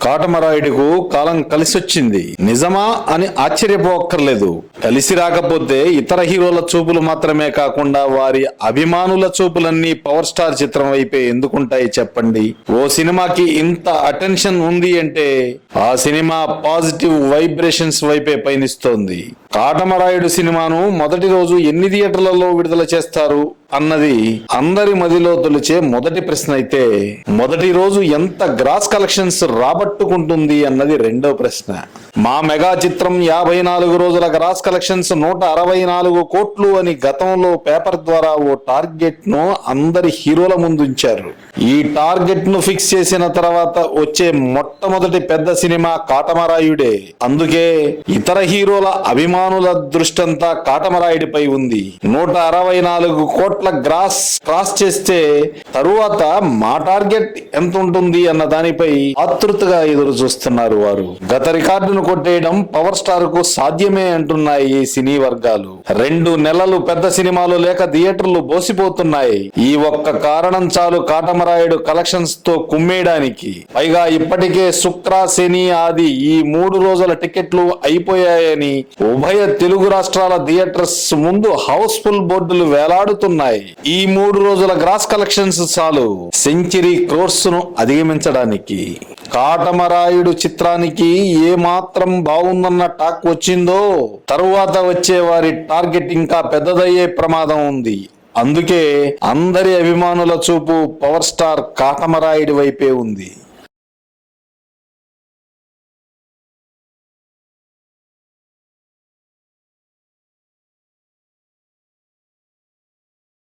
కాటమరాయుడుకు కాలం కలిసొచ్చింది నిజమా అని ఆశ్చర్యపోక్కర్లేదు. కలిసి రాకపోతే ఇతర హీరోల చూపులు మాత్రమే కాకుండా వారి అభిమానుల చూపులన్నీ పవర్ స్టార్ చిత్రం వైపే ఎందుకుంటాయి చెప్పండి. ఓ సినిమాకి ఇంత అటెన్షన్ ఉంది అంటే ఆ సినిమా పాజిటివ్ వైబ్రేషన్స్ వైపే పయనిస్తోంది. కాటమరాయుడు సినిమాను మొదటి రోజు ఎన్ని థియేటర్లలో విడుదల చేస్తారు అన్నది అందరి మదిలో తొలిచే మొదటి ప్రశ్న అయితే, మొదటి రోజు ఎంత గ్రాస్ కలెక్షన్స్ రాబట్టుకుంటుంది అన్నది రెండో ప్రశ్న. మా మెగా చిత్రం 54 రోజుల గ్రాస్ కలెక్షన్స్ 164 కోట్లు అని గతంలో పేపర్ ద్వారా ఓ టార్గెట్ ను అందరి హీరోల ముందుంచారు. ఈ టార్గెట్ ను ఫిక్స్ చేసిన తర్వాత వచ్చే మొట్టమొదటి పెద్ద సినిమా కాటమరాయుడే. అందుకే ఇతర హీరోల అభిమానుల దృష్టంతా కాటమరాయుడిపై ఉంది. 164 కోట్ల క్రాస్ చేస్తే తరువాత మా టార్గెట్ ఎంత ఉంటుంది అన్న దానిపై ఆతృతగా ఎదురు చూస్తున్నారు వారు. గత రికార్డును కొట్టేయడం పవర్ స్టార్ కు సాధ్యమే అంటున్నాయి ఈ సినీ వర్గాలు. 2 నెలలు పెద్ద సినిమాలు లేక థియేటర్లు బోసిపోతున్నాయి. ఈ ఒక్క కారణం చాలు కాటమరాయుడు కలెక్షన్స్ తో కుమ్మేయడానికి. పైగా ఇప్పటికే శుక్ర, శని, ఆది ఈ 3 రోజుల టికెట్లు అయిపోయాయని ఉభయ తెలుగు రాష్ట్రాల థియేటర్స్ ముందు హౌస్ఫుల్ బోర్డులు వేలాడుతున్నాయి. ఈ 3 రోజుల గ్రాస్ కలెక్షన్స్ చాలు సెంచరీ క్రోర్స్ ను అధిగమించడానికి. కాటమరాయుడు చిత్రానికి ఏ మాత్రం బాగుందన్న టాక్ వచ్చిందో తరువాత వచ్చే వారి టార్గెట్ ఇంకా పెద్దదయ్యే ప్రమాదం ఉంది. అందుకే అందరి అభిమానుల చూపు పవర్ స్టార్ కాటమరాయుడి వైపే ఉంది.